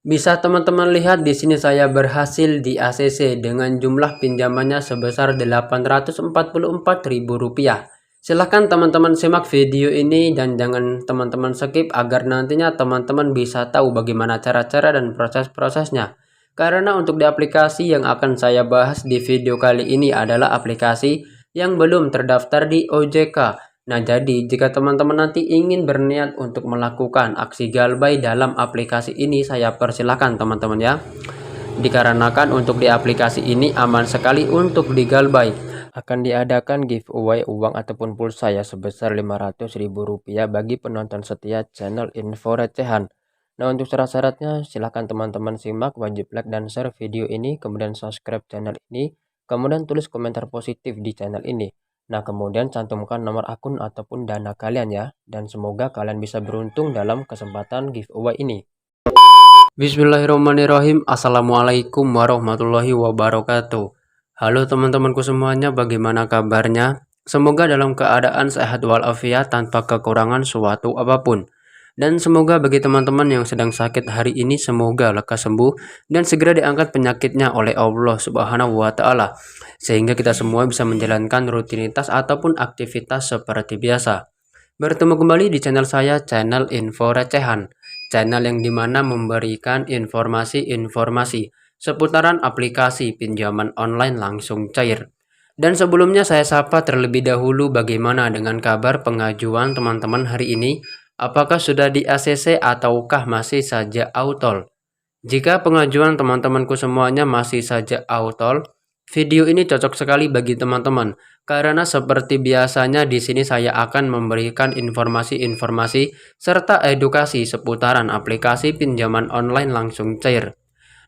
Bisa teman-teman lihat di sini saya berhasil di ACC dengan jumlah pinjamannya sebesar Rp844.000. Silahkan teman-teman simak video ini dan jangan teman-teman skip agar nantinya teman-teman bisa tahu bagaimana cara-cara dan proses-prosesnya. Karena untuk di aplikasi yang akan saya bahas di video kali ini adalah aplikasi yang belum terdaftar di OJK. Nah, jadi jika teman-teman nanti ingin berniat untuk melakukan aksi galbay dalam aplikasi ini, saya persilahkan teman-teman ya. Dikarenakan untuk di aplikasi ini aman sekali untuk digalbay. Akan diadakan giveaway uang ataupun pulsa ya sebesar Rp500.000 bagi penonton setia channel Info Recehan. Nah, untuk syarat-syaratnya silahkan teman-teman simak, wajib like dan share video ini, kemudian subscribe channel ini, kemudian tulis komentar positif di channel ini. Nah, kemudian cantumkan nomor akun ataupun dana kalian ya, dan semoga kalian bisa beruntung dalam kesempatan giveaway ini. Bismillahirrahmanirrahim. Assalamualaikum warahmatullahi wabarakatuh. Halo teman-temanku semuanya, bagaimana kabarnya? Semoga dalam keadaan sehat walafiat tanpa kekurangan suatu apapun. Dan semoga bagi teman-teman yang sedang sakit hari ini semoga lekas sembuh dan segera diangkat penyakitnya oleh Allah Subhanahu wa taala sehingga kita semua bisa menjalankan rutinitas ataupun aktivitas seperti biasa. Bertemu kembali di channel saya, channel Info Recehan, channel yang dimana memberikan informasi-informasi seputaran aplikasi pinjaman online langsung cair. Dan sebelumnya saya sapa terlebih dahulu bagaimana dengan kabar pengajuan teman-teman hari ini. Apakah sudah di ACC ataukah masih saja autol? Jika pengajuan teman-temanku semuanya masih saja autol, video ini cocok sekali bagi teman-teman. Karena seperti biasanya di sini saya akan memberikan informasi-informasi serta edukasi seputaran aplikasi pinjaman online langsung cair.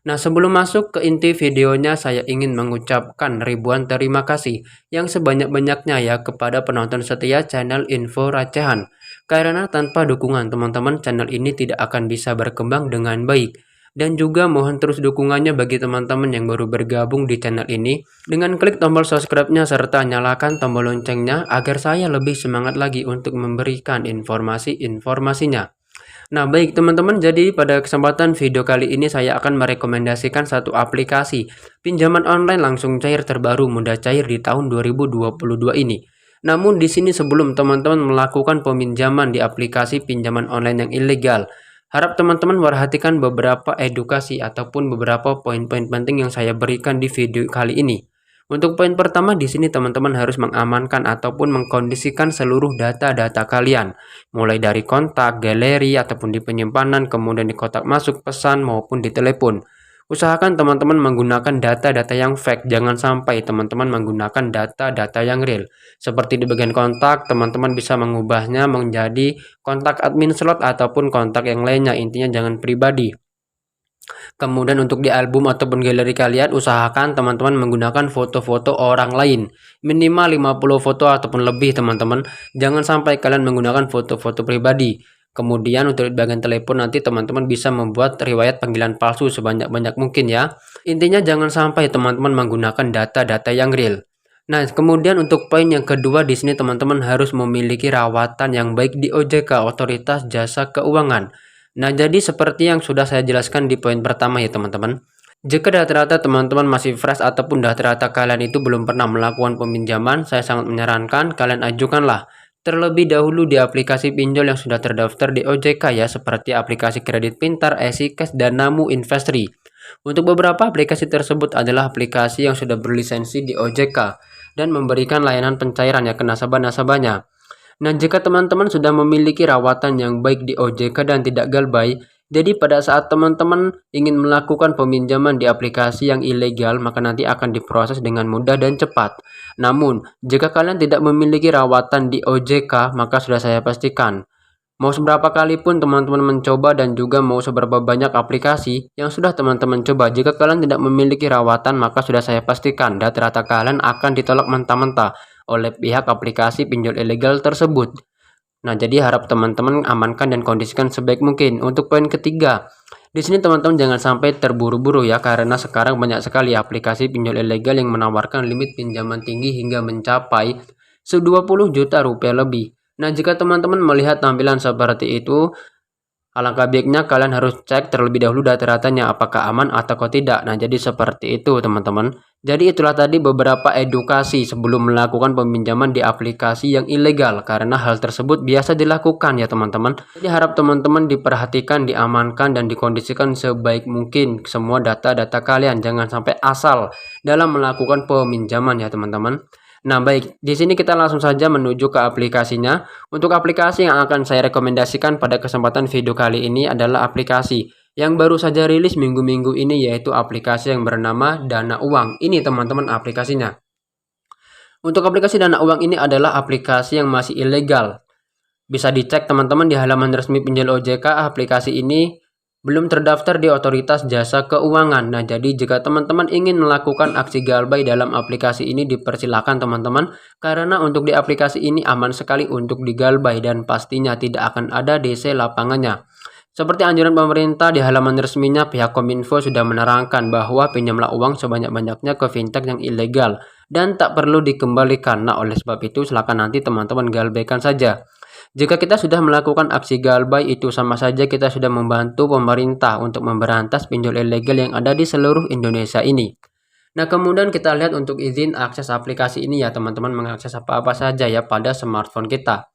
Nah, sebelum masuk ke inti videonya, saya ingin mengucapkan ribuan terima kasih yang sebanyak-banyaknya ya kepada penonton setia channel Info Recehan. Karena tanpa dukungan teman-teman, channel ini tidak akan bisa berkembang dengan baik. Dan juga mohon terus dukungannya bagi teman-teman yang baru bergabung di channel ini dengan klik tombol subscribe-nya serta nyalakan tombol loncengnya agar saya lebih semangat lagi untuk memberikan informasi-informasinya. Nah, baik teman-teman, jadi pada kesempatan video kali ini saya akan merekomendasikan satu aplikasi pinjaman online langsung cair terbaru mudah cair di tahun 2022 ini. Namun di sini sebelum teman-teman melakukan peminjaman di aplikasi pinjaman online yang ilegal, harap teman-teman perhatikan beberapa edukasi ataupun beberapa poin-poin penting yang saya berikan di video kali ini. Untuk poin pertama di sini teman-teman harus mengamankan ataupun mengkondisikan seluruh data-data kalian, mulai dari kontak, galeri ataupun di penyimpanan, kemudian di kotak masuk, pesan maupun di telepon. Usahakan teman-teman menggunakan data-data yang fake, jangan sampai teman-teman menggunakan data-data yang real. Seperti di bagian kontak, teman-teman bisa mengubahnya menjadi kontak admin slot ataupun kontak yang lainnya, intinya jangan pribadi. Kemudian untuk di album ataupun galeri kalian usahakan teman-teman menggunakan foto-foto orang lain. Minimal 50 foto ataupun lebih teman-teman. Jangan sampai kalian menggunakan foto-foto pribadi. Kemudian untuk di bagian telepon nanti teman-teman bisa membuat riwayat panggilan palsu sebanyak-banyak mungkin ya. Intinya jangan sampai teman-teman menggunakan data-data yang real. Nah, kemudian untuk poin yang kedua di sini teman-teman harus memiliki rawatan yang baik di OJK, Otoritas Jasa Keuangan. Nah, jadi seperti yang sudah saya jelaskan di poin pertama ya teman-teman. Jika data-data teman-teman masih fresh ataupun data-data kalian itu belum pernah melakukan peminjaman, saya sangat menyarankan kalian ajukanlah terlebih dahulu di aplikasi pinjol yang sudah terdaftar di OJK ya, seperti aplikasi kredit pintar, EasyCash, dan Namu Investri. Untuk beberapa aplikasi tersebut adalah aplikasi yang sudah berlisensi di OJK dan memberikan layanan pencairan ya ke nasabah-nasabahnya. Nah, jika teman-teman sudah memiliki rawatan yang baik di OJK dan tidak galbay, jadi pada saat teman-teman ingin melakukan peminjaman di aplikasi yang ilegal, maka nanti akan diproses dengan mudah dan cepat. Namun, jika kalian tidak memiliki rawatan di OJK, maka sudah saya pastikan, mau seberapa kali pun teman-teman mencoba dan juga mau seberapa banyak aplikasi yang sudah teman-teman coba, jika kalian tidak memiliki rawatan, maka sudah saya pastikan data-data kalian akan ditolak mentah-mentah oleh pihak aplikasi pinjol ilegal tersebut. Nah, jadi harap teman-teman amankan dan kondisikan sebaik mungkin. Untuk poin ketiga, di sini teman-teman jangan sampai terburu-buru ya, karena sekarang banyak sekali aplikasi pinjol ilegal yang menawarkan limit pinjaman tinggi hingga mencapai 20 juta rupiah lebih. Nah, jika teman-teman melihat tampilan seperti itu, Alangkah baiknya kalian harus cek terlebih dahulu data-datanya apakah aman atau tidak. Nah, jadi seperti itu teman-teman. Jadi itulah tadi beberapa edukasi sebelum melakukan peminjaman di aplikasi yang ilegal, karena hal tersebut biasa dilakukan ya teman-teman. Jadi harap teman-teman diperhatikan, diamankan dan dikondisikan sebaik mungkin semua data-data kalian, jangan sampai asal dalam melakukan peminjaman ya teman-teman. Nah, baik, di sini kita langsung saja menuju ke aplikasinya. Untuk aplikasi yang akan saya rekomendasikan pada kesempatan video kali ini adalah aplikasi yang baru saja rilis minggu-minggu ini, yaitu aplikasi yang bernama Dana Uang. Ini teman-teman aplikasinya. Untuk aplikasi Dana Uang ini adalah aplikasi yang masih ilegal. Bisa dicek teman-teman di halaman resmi Pinjol OJK, aplikasi ini belum terdaftar di Otoritas Jasa Keuangan. Nah, jadi jika teman-teman ingin melakukan aksi galbay dalam aplikasi ini, dipersilakan teman-teman, karena untuk di aplikasi ini aman sekali untuk digalbay dan pastinya tidak akan ada DC lapangannya. Seperti anjuran pemerintah di halaman resminya, pihak Kominfo sudah menerangkan bahwa pinjamlah uang sebanyak-banyaknya ke fintech yang ilegal dan tak perlu dikembalikan. Nah, oleh sebab itu silakan nanti teman-teman galbaykan saja. Jika kita sudah melakukan aksi galbay, itu sama saja kita sudah membantu pemerintah untuk memberantas pinjol ilegal yang ada di seluruh Indonesia ini. Nah, kemudian kita lihat untuk izin akses aplikasi ini ya teman-teman, mengakses apa-apa saja ya pada smartphone kita.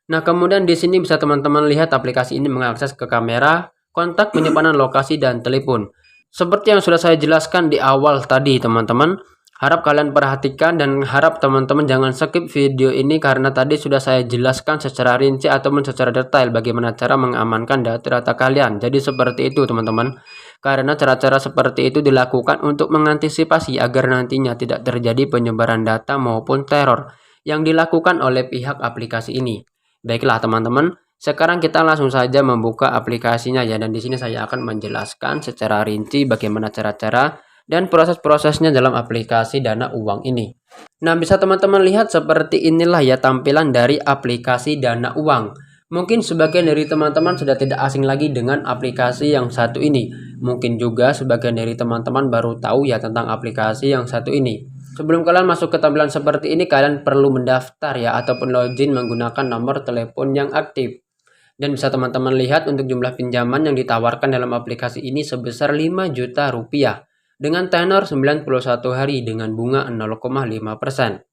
Nah, kemudian di sini bisa teman-teman lihat aplikasi ini mengakses ke kamera, kontak, penyimpanan lokasi, dan telepon. Seperti yang sudah saya jelaskan di awal tadi teman-teman, harap kalian perhatikan dan harap teman-teman jangan skip video ini karena tadi sudah saya jelaskan secara rinci ataupun secara detail bagaimana cara mengamankan data-data kalian. Jadi seperti itu teman-teman. Karena cara-cara seperti itu dilakukan untuk mengantisipasi agar nantinya tidak terjadi penyebaran data maupun teror yang dilakukan oleh pihak aplikasi ini. Baiklah teman-teman, sekarang kita langsung saja membuka aplikasinya ya, dan di sini saya akan menjelaskan secara rinci bagaimana cara-cara dan proses-prosesnya dalam aplikasi Dana Uang ini. Nah, bisa teman-teman lihat seperti inilah ya tampilan dari aplikasi Dana Uang. Mungkin sebagian dari teman-teman sudah tidak asing lagi dengan aplikasi yang satu ini. Mungkin juga sebagian dari teman-teman baru tahu ya tentang aplikasi yang satu ini. Sebelum kalian masuk ke tampilan seperti ini, kalian perlu mendaftar ya ataupun login menggunakan nomor telepon yang aktif. Dan bisa teman-teman lihat untuk jumlah pinjaman yang ditawarkan dalam aplikasi ini sebesar 5 juta rupiah dengan tenor 91 hari dengan bunga 0,5%.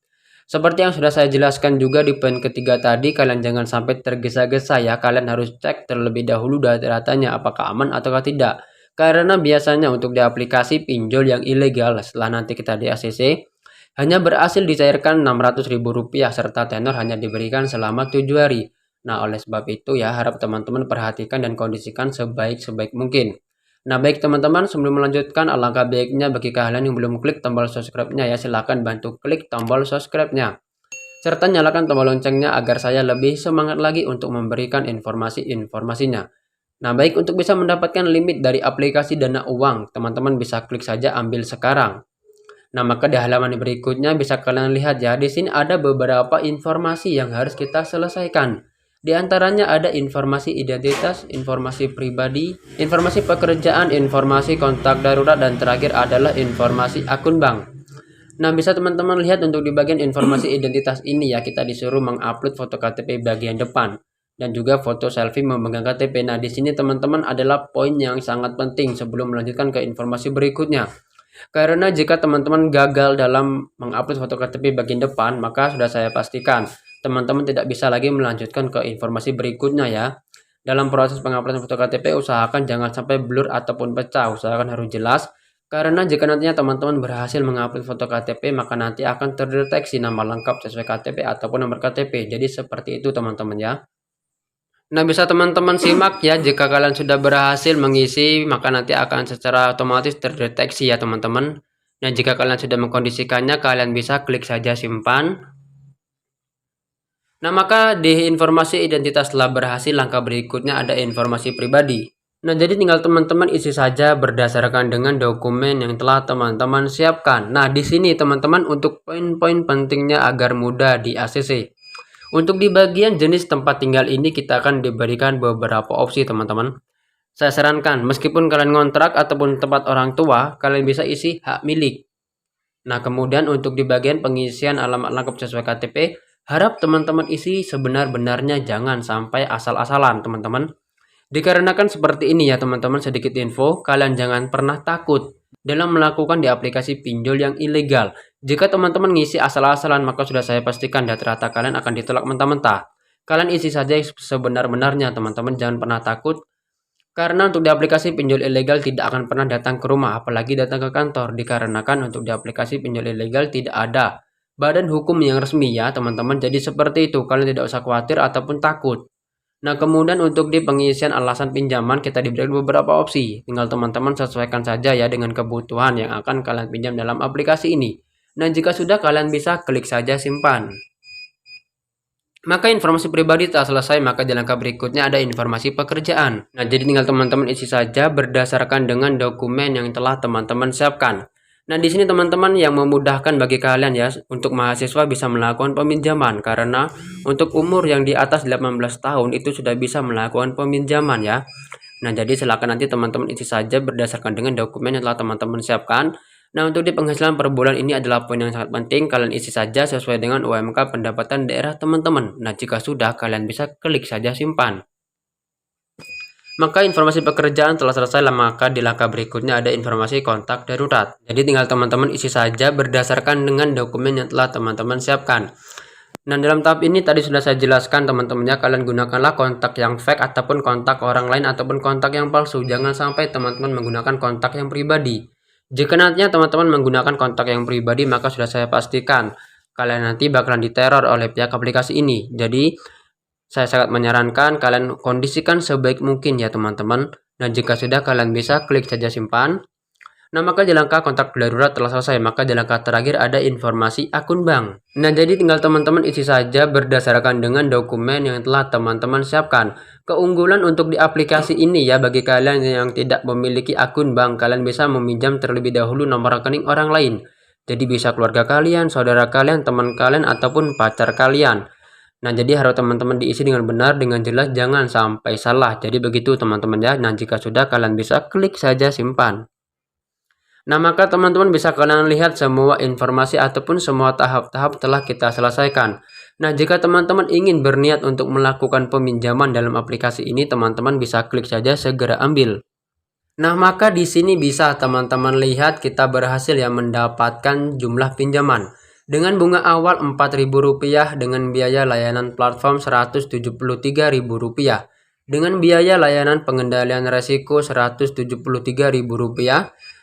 Seperti yang sudah saya jelaskan juga di poin ketiga tadi, kalian jangan sampai tergesa-gesa ya. Kalian harus cek terlebih dahulu data-datanya apakah aman atau tidak. Karena biasanya untuk di aplikasi pinjol yang ilegal setelah nanti kita di ACC hanya berhasil dicairkan Rp600.000 serta tenor hanya diberikan selama 7 hari. Nah, oleh sebab itu ya harap teman-teman perhatikan dan kondisikan sebaik-sebaik mungkin. Nah, baik teman-teman, sebelum melanjutkan, alangkah baiknya bagi kalian yang belum klik tombol subscribe-nya ya, silahkan bantu klik tombol subscribe-nya. Serta nyalakan tombol loncengnya agar saya lebih semangat lagi untuk memberikan informasi-informasinya. Nah, baik, untuk bisa mendapatkan limit dari aplikasi Dana Uang, teman-teman bisa klik saja ambil sekarang. Nah, maka di halaman berikutnya bisa kalian lihat ya, di sini ada beberapa informasi yang harus kita selesaikan. Di antaranya ada informasi identitas, informasi pribadi, informasi pekerjaan, informasi kontak darurat, dan terakhir adalah informasi akun bank. Nah, bisa teman-teman lihat untuk di bagian informasi identitas ini ya, kita disuruh mengupload foto KTP bagian depan dan juga foto selfie memegang KTP. Nah, di sini teman-teman adalah poin yang sangat penting sebelum melanjutkan ke informasi berikutnya. Karena jika teman-teman gagal dalam mengupload foto KTP bagian depan, maka sudah saya pastikan teman-teman tidak bisa lagi melanjutkan ke informasi berikutnya ya. Dalam proses penguploadan foto KTP, usahakan jangan sampai blur ataupun pecah, usahakan harus jelas. Karena jika nantinya teman-teman berhasil mengupload foto KTP, maka nanti akan terdeteksi nama lengkap sesuai KTP ataupun nomor KTP. Jadi seperti itu teman-teman ya. Nah, bisa teman-teman simak ya, jika kalian sudah berhasil mengisi, maka nanti akan secara otomatis terdeteksi ya teman-teman. Nah, jika kalian sudah mengkondisikannya, kalian bisa klik saja simpan. Nah, maka di informasi identitas telah berhasil, langkah berikutnya ada informasi pribadi. Nah, jadi tinggal teman-teman isi saja berdasarkan dengan dokumen yang telah teman-teman siapkan. Nah, di sini teman-teman untuk poin-poin pentingnya agar mudah di ACC. Untuk di bagian jenis tempat tinggal ini kita akan diberikan beberapa opsi teman-teman. Saya sarankan meskipun kalian ngontrak ataupun tempat orang tua, kalian bisa isi hak milik. Nah, kemudian untuk di bagian pengisian alamat lengkap sesuai KTP, harap teman-teman isi sebenar-benarnya, jangan sampai asal-asalan teman-teman. Dikarenakan seperti ini ya teman-teman, sedikit info, kalian jangan pernah takut dalam melakukan di aplikasi pinjol yang ilegal. Jika teman-teman ngisi asal-asalan maka sudah saya pastikan data-data kalian akan ditolak mentah-mentah. Kalian isi saja sebenar-benarnya teman-teman, jangan pernah takut. Karena untuk di aplikasi pinjol ilegal tidak akan pernah datang ke rumah, apalagi datang ke kantor. Dikarenakan untuk di aplikasi pinjol ilegal tidak ada badan hukum yang resmi ya teman-teman. Jadi seperti itu, kalian tidak usah khawatir ataupun takut. Nah, kemudian untuk di pengisian alasan pinjaman kita diberikan beberapa opsi. Tinggal teman-teman sesuaikan saja ya dengan kebutuhan yang akan kalian pinjam dalam aplikasi ini. Nah, jika sudah kalian bisa klik saja simpan. Maka informasi pribadi telah selesai, maka di langkah berikutnya ada informasi pekerjaan. Nah, jadi tinggal teman-teman isi saja berdasarkan dengan dokumen yang telah teman-teman siapkan. Nah, di sini teman-teman yang memudahkan bagi kalian ya untuk mahasiswa bisa melakukan peminjaman karena untuk umur yang di atas 18 tahun itu sudah bisa melakukan peminjaman ya. Nah, jadi silakan nanti teman-teman isi saja berdasarkan dengan dokumen yang telah teman-teman siapkan. Nah, untuk di penghasilan per bulan ini adalah poin yang sangat penting. Kalian isi saja sesuai dengan UMK pendapatan daerah teman-teman. Nah, jika sudah kalian bisa klik saja simpan. Maka informasi pekerjaan telah selesai, maka di langkah berikutnya ada informasi kontak darurat. Jadi tinggal teman-teman isi saja berdasarkan dengan dokumen yang telah teman-teman siapkan. Nah, dalam tahap ini tadi sudah saya jelaskan teman-temannya, kalian gunakanlah kontak yang fake ataupun kontak orang lain ataupun kontak yang palsu. Jangan sampai teman-teman menggunakan kontak yang pribadi. Jika nantinya teman-teman menggunakan kontak yang pribadi, maka sudah saya pastikan kalian nanti bakalan diteror oleh pihak aplikasi ini. Jadi saya sangat menyarankan kalian kondisikan sebaik mungkin ya teman-teman. Nah, jika sudah kalian bisa klik saja simpan. Nah, maka di langkah kontak darurat telah selesai, maka di langkah terakhir ada informasi akun bank. Nah, jadi tinggal teman-teman isi saja berdasarkan dengan dokumen yang telah teman-teman siapkan. Keunggulan untuk di aplikasi ini ya, bagi kalian yang tidak memiliki akun bank, kalian bisa meminjam terlebih dahulu nomor rekening orang lain. Jadi bisa keluarga kalian, saudara kalian, teman kalian, ataupun pacar kalian. Nah, jadi harus teman-teman diisi dengan benar, dengan jelas, jangan sampai salah. Jadi begitu teman-teman ya. Nah, jika sudah kalian bisa klik saja simpan. Nah, maka teman-teman bisa kalian lihat semua informasi ataupun semua tahap-tahap telah kita selesaikan. Nah, jika teman-teman ingin berniat untuk melakukan peminjaman dalam aplikasi ini, teman-teman bisa klik saja segera ambil. Nah, maka di sini bisa teman-teman lihat kita berhasil ya mendapatkan jumlah pinjaman. Dengan bunga awal Rp4.000 dengan biaya layanan platform Rp173.000. Dengan biaya layanan pengendalian resiko Rp173.000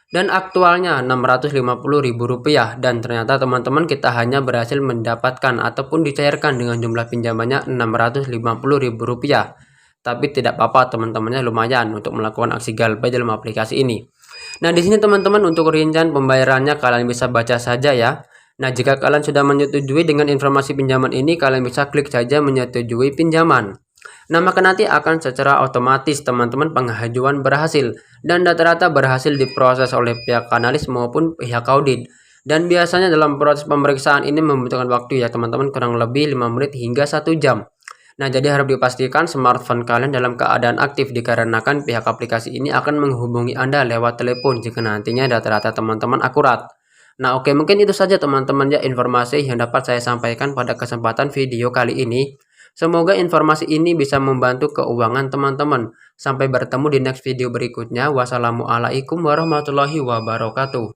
dan aktualnya Rp650.000, dan ternyata teman-teman kita hanya berhasil mendapatkan ataupun dicairkan dengan jumlah pinjamannya Rp650.000. Tapi tidak apa-apa teman-temannya, lumayan untuk melakukan aksi galbay dalam aplikasi ini. Nah, di sini teman-teman untuk rincian pembayarannya kalian bisa baca saja ya. Nah, jika kalian sudah menyetujui dengan informasi pinjaman ini, kalian bisa klik saja menyetujui pinjaman. Nah, maka nanti akan secara otomatis teman-teman pengajuan berhasil dan data-data berhasil diproses oleh pihak analis maupun pihak audit. Dan biasanya dalam proses pemeriksaan ini membutuhkan waktu ya teman-teman, kurang lebih 5 menit hingga 1 jam. Nah, jadi harus dipastikan smartphone kalian dalam keadaan aktif dikarenakan pihak aplikasi ini akan menghubungi Anda lewat telepon jika nantinya data-data teman-teman akurat. Nah, oke, mungkin itu saja teman-teman ya informasi yang dapat saya sampaikan pada kesempatan video kali ini. Semoga informasi ini bisa membantu keuangan teman-teman. Sampai bertemu di next video berikutnya. Wassalamualaikum warahmatullahi wabarakatuh.